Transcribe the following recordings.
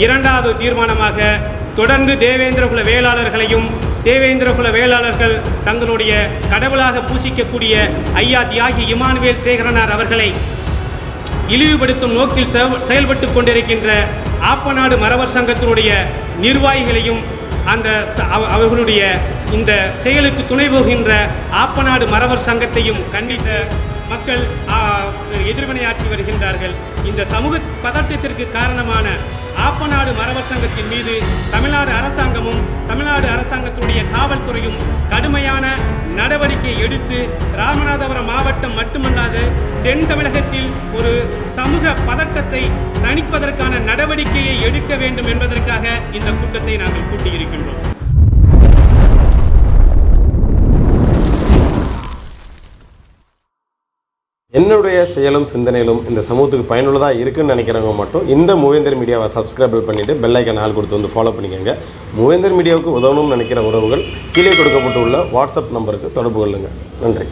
இரண்டாவது தீர்மானமாக தொடர்ந்து தேவேந்திரகுல வேளாளர்களையும் தேவேந்திரகுல வேளாளர்கள் தங்களுடைய கடவுளாக பூசிக்கக்கூடிய ஐயா தியாகி இமானுவேல் சேகரனார் அவர்களை இழிவுபடுத்தும் நோக்கில் செயல்பட்டு கொண்டிருக்கின்ற ஆப்பநாடு மறவர் சங்கத்தினுடைய நிர்வாகிகளையும் அவர்களுடைய இந்த செயலுக்கு துணை போகின்ற ஆப்பநாடு மறவர் சங்கத்தையும் கண்டித்த மக்கள் எதிர்வினையாற்றி வருகின்றார்கள். இந்த சமூக பதட்டத்திற்கு காரணமான ஆப்பநாடு மறவர் சங்கத்தின் மீது தமிழ்நாடு அரசாங்கமும் தமிழ்நாடு அரசாங்கத்துடைய காவல்துறையும் கடுமையான நடவடிக்கை எடுத்து ராமநாதபுரம் மாவட்டம் மட்டுமல்லாது தென் தமிழகத்தில் ஒரு சமூக பதட்டத்தை தணிப்பதற்கான நடவடிக்கையை எடுக்க வேண்டும் என்பதற்காக இந்த கூட்டத்தை நாங்கள் கூட்டியிருக்கின்றோம். என்னுடைய செயலும் சிந்தனையிலும் இந்த சமூகத்துக்கு பயனுள்ளதாக இருக்குன்னு நினைக்கிறவங்க மட்டும் இந்த மூவேந்தர் மீடியாவை சப்ஸ்கிரைப் பண்ணிவிட்டு பெல் ஐக்கான் ஆல் கொடுத்து வந்து ஃபாலோ பண்ணிக்கோங்க. மூவேந்தர் மீடியாவுக்கு உதவணும்னு நினைக்கிற உறவுகள் கீழே கொடுக்கப்பட்டுள்ள வாட்ஸ்அப் நம்பருக்கு தொடர்பு கொள்ளுங்கள். நன்றி.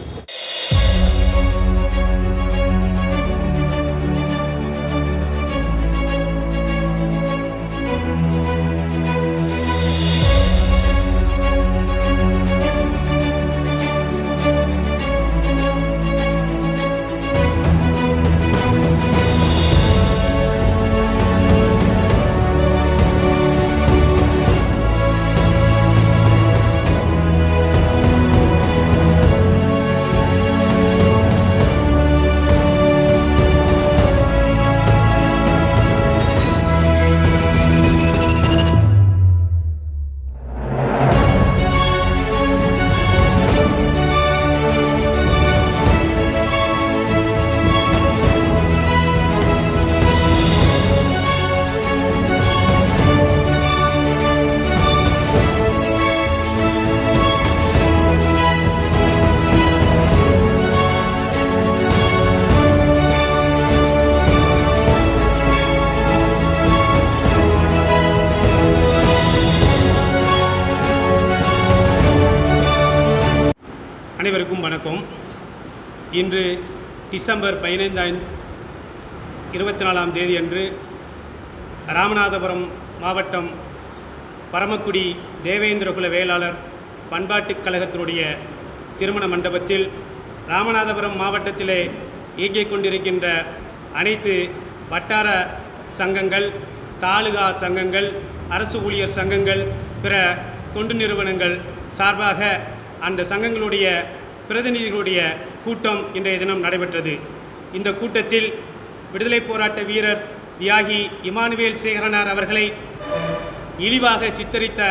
அனைவருக்கும் வணக்கம். இன்று டிசம்பர் 24ஆம் தேதி அன்று ராமநாதபுரம் மாவட்டம் பரமக்குடி தேவேந்திரகுல வேளாளர் பண்பாட்டுக் கழகத்தினுடைய திருமண மண்டபத்தில் ராமநாதபுரம் மாவட்டத்திலே இயங்கிக் கொண்டிருக்கின்ற அனைத்து வட்டார சங்கங்கள், தாலுகா சங்கங்கள், அரசு ஊழியர் சங்கங்கள், பிற தொண்டு நிறுவனங்கள் சார்பாக அந்த சங்கங்களுடைய பிரதிநிதிகளுடைய கூட்டம் இன்றைய தினம் நடைபெற்றது. இந்த கூட்டத்தில் விடுதலை போராட்ட வீரர் தியாகி இமானுவேல் சேகரனார் அவர்களை இழிவாக சித்தரித்த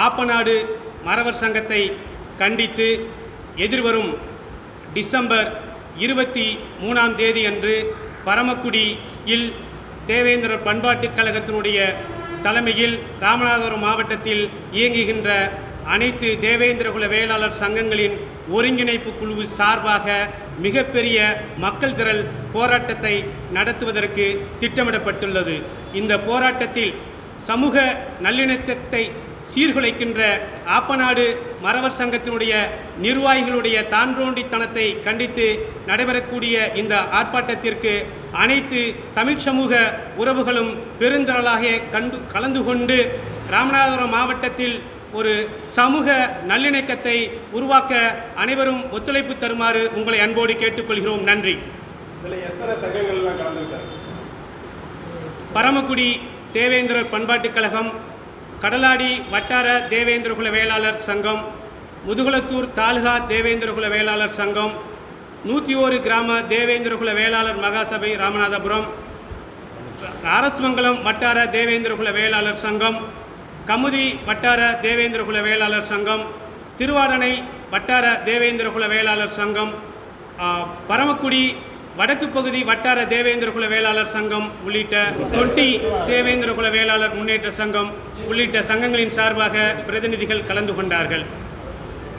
ஆப்பநாடு மறவர் சங்கத்தை கண்டித்து எதிர்வரும் டிசம்பர் 23ஆம் தேதி அன்று பரமக்குடியில் தேவேந்திரர் பண்பாட்டுக் கழகத்தினுடைய தலைமையில் ராமநாதபுரம் மாவட்டத்தில் இயங்குகின்ற அனைத்து தேவேந்திரகுல வேளாளர் சங்கங்களின் ஒருங்கிணைப்பு குழு சார்பாக மிகப்பெரிய மக்கள் திரள் போராட்டத்தை நடத்துவதற்கு திட்டமிடப்பட்டுள்ளது. இந்த போராட்டத்தில் சமூக நல்லிணக்கத்தை சீர்குலைக்கின்ற ஆப்பநாடு மறவர் சங்கத்தினுடைய நிர்வாகிகளுடைய தான்றோண்டித்தனத்தை கண்டித்து நடைபெறக்கூடிய இந்த ஆர்ப்பாட்டத்திற்கு அனைத்து தமிழ் சமூக உறவுகளும் பெருந்திரளாக கலந்து கொண்டு ராமநாதபுரம் மாவட்டத்தில் ஒரு சமூக நல்லிணக்கத்தை உருவாக்க அனைவரும் ஒத்துழைப்பு தருமாறு உங்களை அன்போடு கேட்டுக்கொள்கிறோம். நன்றி. பரமக்குடி தேவேந்திரர் பண்பாட்டுக் கழகம், கடலாடி வட்டார தேவேந்திரகுல வேளாளர் சங்கம், முதுகுளத்தூர் தாலுகா தேவேந்திரகுல வேளாளர் சங்கம், 101 கிராம தேவேந்திரகுல வேளாளர் மகாசபை ராமநாதபுரம், அரசமங்கலம் வட்டார தேவேந்திரகுல வேளாளர் சங்கம், கமுதி வட்டார தேவேந்திரகுல வேளாளர் சங்கம், திருவாடனை வட்டார தேவேந்திரகுல வேளாளர் சங்கம், பரமக்குடி வடக்கு பகுதி வட்டார தேவேந்திரகுல வேளாளர் சங்கம் உள்ளிட்ட 20 தேவேந்திரகுல வேளாளர் முன்னேற்ற சங்கம் உள்ளிட்ட சங்கங்களின் சார்பாக பிரதிநிதிகள் கலந்து கொண்டார்கள்.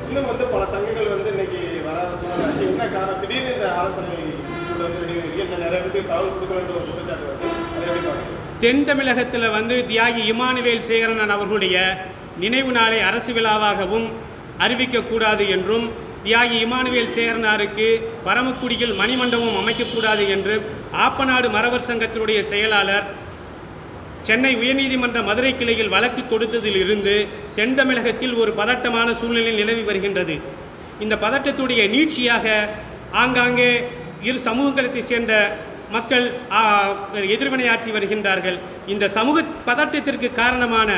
இன்னும் பல சங்கங்கள் இன்னைக்கு வராத சூழ்நிலை என்ன காரணம்? திடீர்னு இந்த ஆலோசனை நிறைய பேருக்கு தகவல் கொடுக்க வேண்டிய ஒரு குற்றச்சாட்டு வருது. தென் தமிழகத்தில் தியாகி இமானுவேல் சேகரன் அவர்களுடைய நினைவு நாளை அரசு விழாவாகவும் அறிவிக்கக்கூடாது என்றும், தியாகி இமானுவேல் சேகரனாருக்கு பரமக்குடியில் மணிமண்டபம் அமைக்கக்கூடாது என்று ஆப்பநாடு மறவர் சங்கத்தினுடைய செயலாளர் சென்னை உயர்நீதிமன்ற மதுரை கிளையில் வழக்கு தொடுத்ததிலிருந்து தென் தமிழகத்தில் ஒரு பதட்டமான சூழ்நிலை நிலவி வருகின்றது. இந்த பதட்டத்துடைய நீட்சியாக ஆங்காங்கே இரு சமூகங்களைச் சேர்ந்த மக்கள் எதிர்வினையாற்றி வருகின்றார்கள். இந்த சமூக பதட்டத்திற்கு காரணமான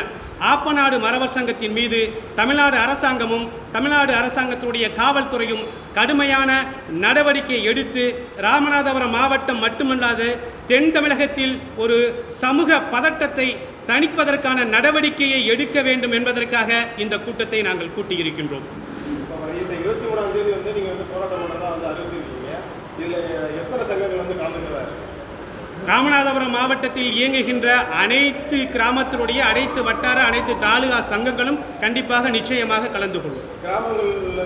ஆப்பநாடு மறவர் சங்கத்தின் மீது தமிழ்நாடு அரசாங்கமும் தமிழ்நாடு அரசாங்கத்துடைய காவல்துறையும் கடுமையான நடவடிக்கை எடுத்து ராமநாதபுரம் மாவட்டம் மட்டுமல்லாது தென் தமிழகத்தில் ஒரு சமூக பதட்டத்தை தணிப்பதற்கான நடவடிக்கையை எடுக்க வேண்டும் என்பதற்காக இந்த கூட்டத்தை நாங்கள் கூட்டியிருக்கின்றோம். இந்த 23ஆம் தேதி நீங்கள் போராட்டம் பண்ணுறதா அறிவிச்சிருக்கீங்க. இதில் எத்தனை சங்கங்கள் கலந்துக்கிறாரு? ராமநாதபுரம் மாவட்டத்தில் இயங்குகின்ற அனைத்து கிராமத்தினுடைய அனைத்து வட்டார அனைத்து தாலுகா சங்கங்களும் கண்டிப்பாக நிச்சயமாக கலந்து கொள்ளும். கிராமங்களில் உள்ள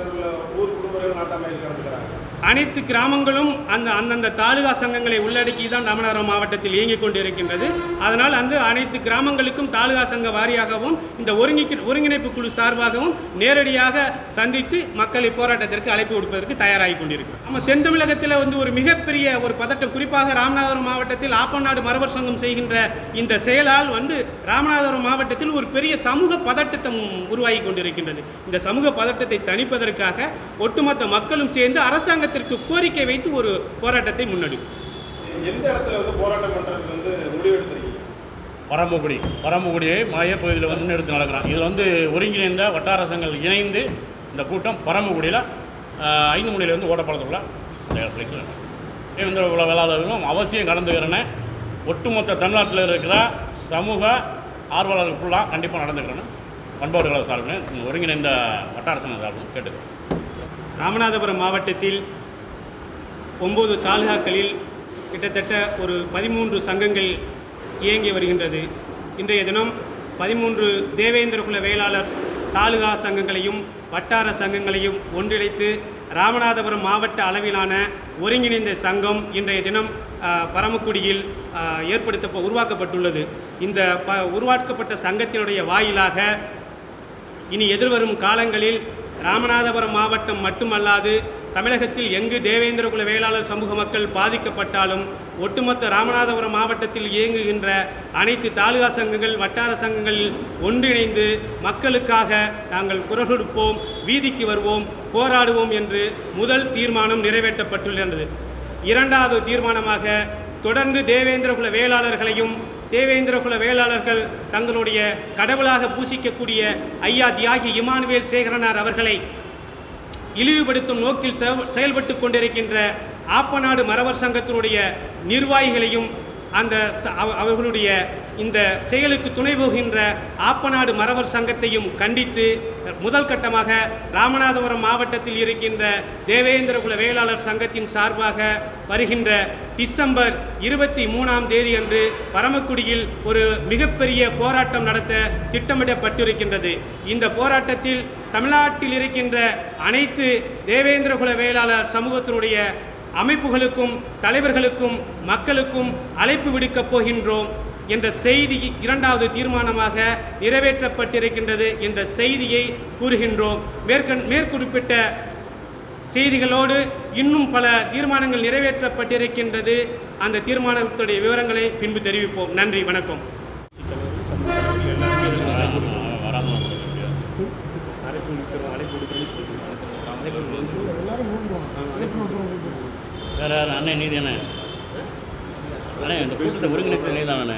ஊர் குடும்பங்கள் நாட்டாமையில் கலந்துக்கிறாங்க. அனைத்து கிராமங்களும் அந்தந்த தாலுகா சங்கங்களை உள்ளடக்கி தான் ராமநாதபுரம் மாவட்டத்தில் இயங்கிக் கொண்டிருக்கின்றது. அதனால் அனைத்து கிராமங்களுக்கும் தாலுகா சங்க வாரியாகவும் இந்த ஒருங்கிணைப்பு குழு சார்பாகவும் நேரடியாக சந்தித்து மக்களை போராட்டத்திற்கு அழைப்பு கொடுப்பதற்கு தயாராகி கொண்டிருக்கிறோம். நம்ம தென் தமிழகத்தில் ஒரு மிகப்பெரிய ஒரு பதட்டம், குறிப்பாக ராமநாதபுரம் மாவட்டத்தில் ஆப்பநாடு மறவர் சங்கம் செய்கின்ற இந்த செயலால் ராமநாதபுரம் மாவட்டத்தில் ஒரு பெரிய சமூக பதட்டத்தை உருவாகி கொண்டிருக்கின்றது. இந்த சமூக பதட்டத்தை தணிப்பதற்காக ஒட்டுமொத்த மக்களும் சேர்ந்து அரசாங்க கோரிக்கை வைத்து ஒரு போராட்டத்தை முன்னெடுக்கும். எந்த இடத்துல போராட்டம் பண்றதுக்கு முடிவெடுத்திருக்கீங்க? பரமக்குடியை மையப்பகுதியில் முன்னெடுத்து நடக்கிறாங்க. இதில் ஒருங்கிணைந்த வட்டார சங்கங்கள் இணைந்து இந்த கூட்டம் பரமக்குடியில் 5 மணிலேருந்து ஓட்டப்பாளத்துக்குள்ள இந்த பிளேஸில் தேவேந்திர குல வேளாளர்களும் அவசியம் கலந்துக்கிறேன்னு ஒட்டுமொத்த தமிழ்நாட்டில் இருக்கிற சமூக ஆர்வலர்கள் ஃபுல்லாக கண்டிப்பாக நடந்துக்கிறேன்னு பண்பாடு கழக சார்பில் ஒருங்கிணைந்த வட்டார சங்க சார்பில் கேட்டுக்கிறேன். ராமநாதபுரம் மாவட்டத்தில் 9 தாலுகாக்களில் கிட்டத்தட்ட ஒரு 13 சங்கங்கள் இயங்கி வருகின்றது. இன்றைய தினம் 13 தேவேந்திர குல வேளாளர் தாலுகா சங்கங்களையும் வட்டார சங்கங்களையும் ஒன்றிணைத்து ராமநாதபுரம் மாவட்ட அளவிலான ஒருங்கிணைந்த சங்கம் இன்றைய தினம் பரமக்குடியில் உருவாக்கப்பட்டுள்ளது. இந்த உருவாக்கப்பட்ட சங்கத்தினுடைய வாயிலாக இனி எதிர்வரும் காலங்களில் ராமநாதபுரம் மாவட்டம் மட்டுமல்லாது தமிழகத்தில் எங்கு தேவேந்திர குல வேளாளர் சமூக மக்கள் பாதிக்கப்பட்டாலும் ஒட்டுமொத்த ராமநாதபுரம் மாவட்டத்தில் இயங்குகின்ற அனைத்து தாலுகா சங்கங்கள் வட்டார சங்கங்களில் ஒன்றிணைந்து மக்களுக்காக நாங்கள் குரல் கொடுப்போம், வீதிக்கு வருவோம், போராடுவோம் என்று முதல் தீர்மானம் நிறைவேற்றப்பட்டுள்ளது. 2வது தீர்மானமாக தொடர்ந்து தேவேந்திர குல வேளாளர்களையும் தேவேந்திர குல வேளாளர்கள் தங்களுடைய கடவுளாக பூசிக்கக்கூடிய ஐயா தியாகி இமானுவேல் சேகரனார் அவர்களை இழிவுபடுத்தும் நோக்கில் செயல்பட்டு கொண்டிருக்கின்ற ஆப்பநாடு மறவர் சங்கத்தினுடைய நிர்வாகிகளையும் அவர்களுடைய இந்த செயலுக்கு துணை போகின்ற ஆப்பநாடு மறவர் சங்கத்தையும் கண்டித்து முதல் கட்டமாக ராமநாதபுரம் மாவட்டத்தில் இருக்கின்ற தேவேந்திர குல வேளாளர் சங்கத்தின் சார்பாக வருகின்ற டிசம்பர் 23ஆம் தேதி அன்று பரமக்குடியில் ஒரு மிகப்பெரிய போராட்டம் நடத்த திட்டமிடப்பட்டிருக்கின்றது. இந்த போராட்டத்தில் தமிழ்நாட்டில் இருக்கின்ற அனைத்து தேவேந்திர குல வேளாளர் சமூகத்தினுடைய அமைப்புகளுக்கும் தலைவர்களுக்கும் மக்களுக்கும் அழைப்பு விடுக்கப் போகின்றோம் என்ற செய்தி 2வது தீர்மானமாக நிறைவேற்றப்பட்டிருக்கின்றது என்ற செய்தியை கூறுகின்றோம். மேற்குறிப்பிட்ட செய்திகளோடு இன்னும் பல தீர்மானங்கள் நிறைவேற்றப்பட்டிருக்கின்றது. அந்த தீர்மானத்துடைய விவரங்களை பின்பு தெரிவிப்போம். நன்றி, வணக்கம். வேறு யார் அண்ணன் நீதி அண்ணே இந்த கூட்டத்தை ஒருங்கிணைச்ச நீ தானே?